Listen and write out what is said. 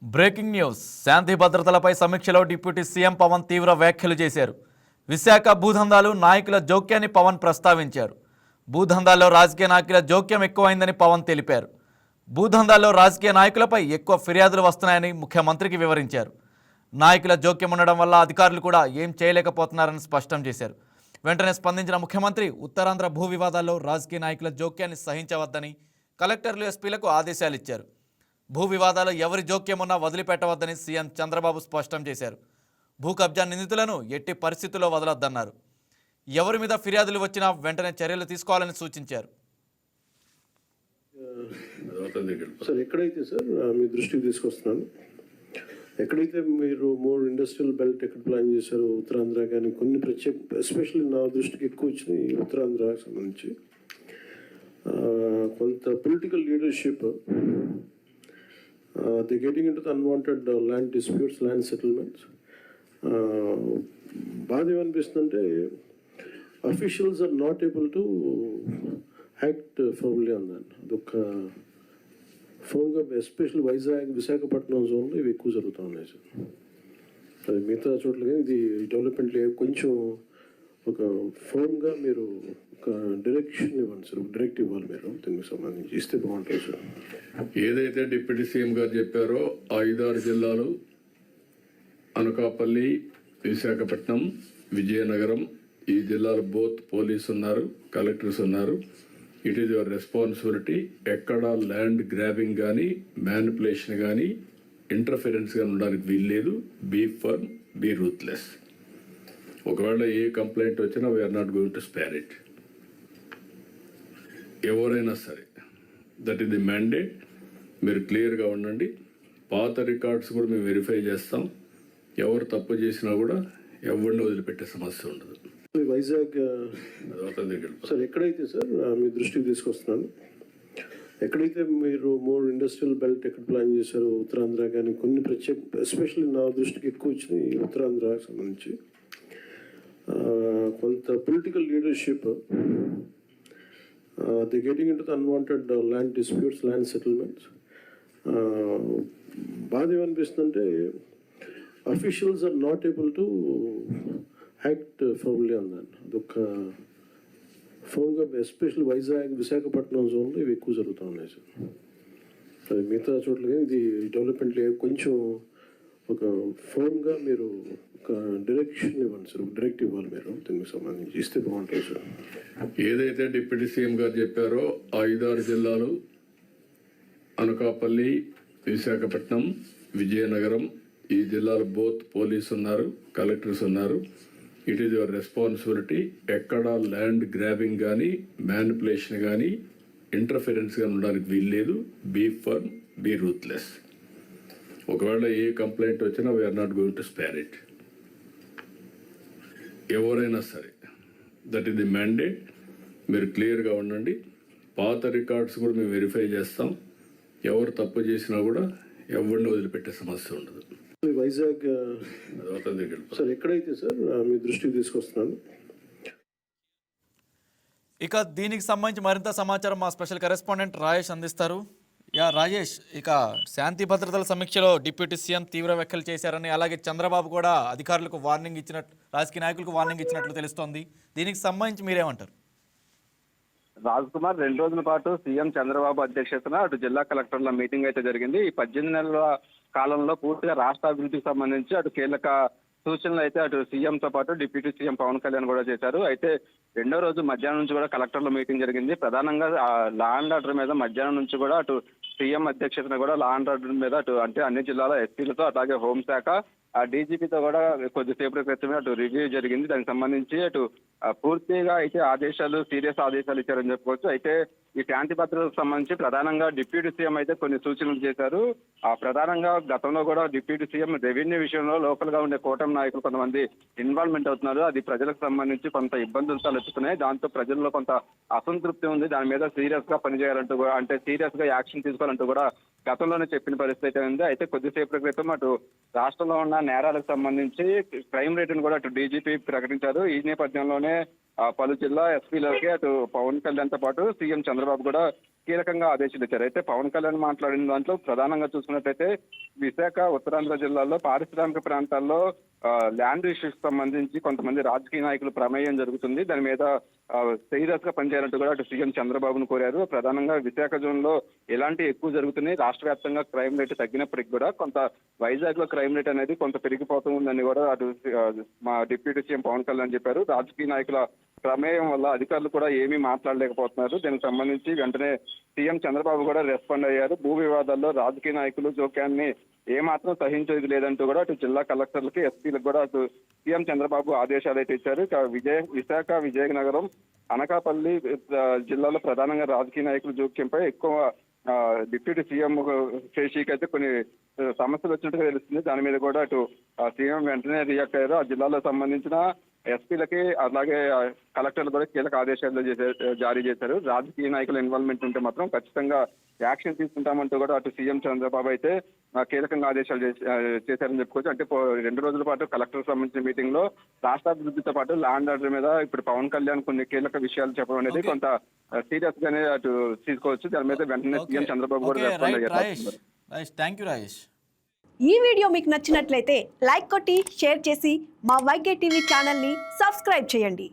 Breaking news శాంతి భద్రతలపై సమీక్షలో deputy CM Pawan తీవ్ర వ్యాఖ్యలు చేశారు. విశాఖ భూదందాలు నాయకుల జోక్యాన్ని పవన్ ప్రస్తావించారు. భూదందాల్లో రాజకీయ నాయకుల జోక్యం ఎక్కువైందని పవన్ తెలిపారు. భూదందాల్లో రాజకీయ నాయకులపై ఎక్కువ ఫిర్యాదులు వస్తున్నాయని ముఖ్యమంత్రికి వివరించారు. నాయకుల జోక్యం ఉండడం వల్ల అధికారులు కూడా ఏం చేయలేకపోతున్నారని స్పష్టం చేశారు. వెంటనే స్పందించిన ముఖ్యమంత్రి ఉత్తరాంధ్ర భూ వివాదాల్లో రాజకీయ నాయకుల జోక్యాన్ని సహించవద్దని కలెక్టర్లు, ఎస్పీలకు ఆదేశాలు ఇచ్చారు. భూ వివాదాలు ఎవరి జోక్యం ఉన్నా వదిలిపెట్టవద్దని సీఎం చంద్రబాబు స్పష్టం చేశారు. భూ కబ్జా నిందితులను ఎట్టి పరిస్థితుల్లో వదలొద్దన్నారు. ఎవరి మీద ఫిర్యాదులు వచ్చినా వెంటనే చర్యలు తీసుకోవాలని సూచించారు. సార్ ఎక్కడైతే మీ దృష్టికి తీసుకొస్తున్నాను, ఎక్కడైతే మీరు మోర్ ఇండస్ట్రియల్ బెల్ట్ ఎక్కడ ప్లాన్ చేశారో ఉత్తరాంధ్ర కానీ కొన్ని ప్రత్యేక ఎస్పెషల్లీ నా దృష్టికి ఎక్కువ వచ్చినాయి ఉత్తరాంధ్రకు సంబంధించి కొంత political leadership they getting into the unwanted land disputes, land settlements. బాధ ఏమనిపిస్తుందంటే officials are not able to act firmly on that. అదొక ఫోన్గా ఎస్పెషల్లీ వైజాగ్, విశాఖపట్నం జోన్లో ఇవి ఎక్కువ జరుగుతూ ఉన్నాయి సార్. అది మిగతా చోట్ల కానీ ఇది డెవలప్మెంట్ కొంచెం ఒక ఫోన్గా మీరు ఒక డైరెక్షన్ ఇవ్వండి సార్, ఒక డైరెక్ట్ ఇవ్వాలి మీరు దీనికి సంబంధించి ఇస్తే బాగుంటుంది సార్. ఏదైతే డిప్యూటీ సీఎం గారు చెప్పారో 5-6 జిల్లాలు అనకాపల్లి, విశాఖపట్నం, విజయనగరం, ఈ జిల్లాలో బోత్ పోలీసు ఉన్నారు, కలెక్టర్స్ ఉన్నారు. It is your responsibility. ఎక్కడ ల్యాండ్ గ్రాబింగ్ కానీ, మ్యానిపులేషన్ కానీ, ఇంటర్ఫిరెన్స్ కానీ ఉండడానికి వీల్లేదు. Be firm, be ruthless. ఒకవేళ ఏ కంప్లైంట్ వచ్చినా we're not going to spare it. ఎవరైనా సరే, దట్ ఈస్ ది మ్యాండేట్. మీరు క్లియర్గా ఉండండి. పాత రికార్డ్స్ కూడా మేము వెరిఫై చేస్తాం. ఎవరు తప్పు చేసినా కూడా ఎవరిని వదిలిపెట్టే సమస్య ఉండదు. వైజాగ్ సార్ ఎక్కడైతే మీ దృష్టికి తీసుకొస్తున్నాను, ఎక్కడైతే మీరు మోర్ ఇండస్ట్రియల్ బెల్ట్ ఎక్కడ ప్లాన్ చేశారో ఉత్తరాంధ్ర కానీ కొన్ని ప్రత్యేక ఎస్పెషల్లీ నా దృష్టికి ఎక్కువ వచ్చినాయి ఉత్తరాంధ్రకు సంబంధించి కొంత political leadership they getting into the unwanted land disputes, land settlements. బాధ ఏమనిపిస్తుందంటే officials are not able to act firmly on that. అదొక ఫోన్గా ఎస్పెషల్లీ వైజాగ్, విశాఖపట్నం జోన్లో ఇవి ఎక్కువ జరుగుతూ ఉన్నాయి సార్. అది మిగతా చోట్ల కానీ ఇది డెవలప్మెంట్ కొంచెం ఒక ఫోన్గా మీరు ఒక డైరెక్షన్ ఇవ్వండి సార్, ఒక డైరెక్ట్ ఇవ్వాలి మీరు దీనికి సంబంధించి ఇస్తే బాగుంటుంది సార్. ఏదైతే డిప్యూటీ సీఎం గారు చెప్పారో 5-6 జిల్లాలు అనకాపల్లి, విశాఖపట్నం, విజయనగరం, ఈ జిల్లాలో బోత్ పోలీసు ఉన్నారు, కలెక్టర్స్ ఉన్నారు. It is your responsibility. ఎక్కడ ల్యాండ్ గ్రాబింగ్ కానీ, మ్యానిపులేషన్ కానీ, ఇంటర్ఫిరెన్స్ కానీ ఉండడానికి వీల్లేదు. Be firm, be ruthless. ఒకవేళ ఏ కంప్లైంట్ వచ్చినా we're not going to spare it. ఎవరైనా సరే, దట్ ఈస్ ది మ్యాండేట్. మీరు క్లియర్గా ఉండండి. పాత రికార్డ్స్ కూడా మేము వెరిఫై చేస్తాం. ఎవరు తప్పు చేసినా కూడా ఎవరిని వదిలిపెట్టే సమస్య ఉండదు. వైజాగ్ సార్ ఎక్కడైతే మీ దృష్టికి తీసుకొస్తున్నాను. ఇక దీనికి సంబంధించి మరింత సమాచారం మా స్పెషల్ కరెస్పాండెంట్ రాజేష్ అందిస్తారు. రాజేష్, ఇక శాంతి భద్రతల సమీక్షలో డిప్యూటీ సీఎం తీవ్ర వ్యాఖ్యలు చేశారని, అలాగే చంద్రబాబు కూడా అధికారులకు వార్నింగ్ ఇచ్చినట్టు, రాజకీయ నాయకులకు వార్నింగ్ ఇచ్చినట్లు తెలుస్తోంది. దీనికి సంబంధించి మీరేమంటారు? రాజ్ కుమార్, 2 రోజుల పాటు సీఎం చంద్రబాబు అధ్యక్షతన అటు జిల్లా కలెక్టర్ల మీటింగ్ అయితే జరిగింది. ఈ 18 నెలల కాలంలో పూర్తిగా రాష్ట్ర అభివృద్ధికి సంబంధించి అటు కీలక సూచనలు అయితే అటు సీఎంతో పాటు డిప్యూటీ సీఎం పవన్ కళ్యాణ్ కూడా చేశారు. అయితే 2వ రోజు మధ్యాహ్నం నుంచి కూడా కలెక్టర్ల మీటింగ్ జరిగింది. ప్రధానంగా లా అండ్ ఆర్డర్ మీద మధ్యాహ్నం నుంచి కూడా అటు సీఎం అధ్యక్షతన కూడా లా అండ్ ఆర్డర్ మీద అటు అంటే అన్ని జిల్లాల ఎస్పీలతో అలాగే హోంశాఖ, ఆ డీజీపీతో కూడా కొద్దిసేపటి క్రితమే అటు రివ్యూ జరిగింది. దానికి సంబంధించి అటు పూర్తిగా అయితే సీరియస్ ఆదేశాలు ఇచ్చారని చెప్పుకోవచ్చు. అయితే ఈ శాంతి భద్రతకు సంబంధించి ప్రధానంగా డిప్యూటీ సీఎం అయితే కొన్ని సూచనలు చేశారు. ప్రధానంగా గతంలో కూడా డిప్యూటీ సీఎం రెవెన్యూ విషయంలో లోకల్ గా ఉండే కూటమి నాయకులు కొంతమంది ఇన్వాల్వ్మెంట్ అవుతున్నారు. అది ప్రజలకు సంబంధించి కొంత ఇబ్బందులు తలెత్తుతున్నాయి. దాంతో ప్రజల్లో కొంత అసంతృప్తి ఉంది. దాని మీద సీరియస్ గా పనిచేయాలంటూ కూడా, అంటే సీరియస్ గా యాక్షన్ తీసుకోవాలంటూ కూడా గతంలోనే చెప్పిన పరిస్థితి ఉంది. అయితే కొద్దిసేపటి క్రితం అటు రాష్ట్రంలో ఉన్న నేరాలకు సంబంధించి క్రైమ్ రేటును కూడా అటు డీజీపీ ప్రకటించారు. ఈ నేపథ్యంలోనే పలు జిల్లా ఎస్పీలకి అటు పవన్ కళ్యాణ్తో పాటు సీఎం చంద్రబాబు కూడా కీలకంగా ఆదేశాలు ఇచ్చారు. అయితే పవన్ కళ్యాణ్ మాట్లాడిన దాంట్లో ప్రధానంగా చూసుకున్నట్టయితే విశాఖ ఉత్తరాంధ్ర జిల్లాల్లో పారిశ్రామిక ప్రాంతాల్లో ల్యాండ్ ఇష్యూస్ సంబంధించి కొంతమంది రాజకీయ నాయకులు ప్రమేయం జరుగుతుంది. దాని మీద సీరియస్ గా పనిచేయాలంటూ కూడా అటు సీఎం చంద్రబాబును కోరారు. ప్రధానంగా విశాఖ జోన్ లో ఎలాంటి ఎక్కువ జరుగుతున్నాయి, రాష్ట్ర వ్యాప్తంగా క్రైమ్ రేట్ తగ్గినప్పటికీ కూడా కొంత వైజాగ్ లో క్రైమ్ రేట్ అనేది కొంత పెరిగిపోతుందని కూడా అటు మా డిప్యూటీ సీఎం పవన్ కళ్యాణ్ చెప్పారు. రాజకీయ నాయకుల ప్రమేయం వల్ల అధికారులు కూడా ఏమీ మాట్లాడలేకపోతున్నారు. దీనికి సంబంధించి వెంటనే సీఎం చంద్రబాబు కూడా రెస్పాండ్ అయ్యారు. భూ వివాదాల్లో రాజకీయ నాయకులు జోక్యాన్ని ఏమాత్రం సహించేది లేదంటూ కూడా అటు జిల్లా కలెక్టర్లకి, ఎస్పీలకు కూడా అటు సీఎం చంద్రబాబు ఆదేశాలు అయితే ఇచ్చారు. విశాఖ, విజయనగరం, అనకాపల్లి జిల్లాలో ప్రధానంగా రాజకీయ నాయకుల జోక్యంపై ఎక్కువ డిప్యూటీ సీఎం శేషికి అయితే కొన్ని సమస్యలు వచ్చినట్టుగా తెలుస్తుంది. దాని మీద కూడా అటు సీఎం వెంటనే రియాక్ట్ అయ్యారు. ఆ జిల్లాలో సంబంధించిన ఎస్పీలకి అలాగే కలెక్టర్లు కూడా కీలక ఆదేశాలు జారీ చేశారు. రాజకీయ నాయకుల ఇన్వాల్వ్మెంట్ ఉంటే మాత్రం ఖచ్చితంగా యాక్షన్ తీసుకుంటామంటూ కూడా అటు సీఎం చంద్రబాబు అయితే కీలకంగా ఆదేశాలు చేశారని చెప్పుకోవచ్చు. అంటే 2 రోజుల పాటు కలెక్టర్ సంబంధించిన మీటింగ్ లో రాష్ట్రాభివృద్ధితో పాటు ల్యాండ్ ఆర్డర్ మీద ఇప్పుడు పవన్ కళ్యాణ్ కొన్ని కీలక విషయాలు చెప్పడం అనేది కొంత సీరియస్ గానే అటు తీసుకోవచ్చు. దాని మీద వెంటనే సీఎం చంద్రబాబు కూడా రెస్పాండ్ అయ్యారు. Thank you Rajesh. ఈ వీడియో మీకు నచ్చినట్లయితే లైక్ కొట్టి షేర్ చేసి మా వైకే టీవీ ఛానల్ని సబ్స్క్రైబ్ చేయండి.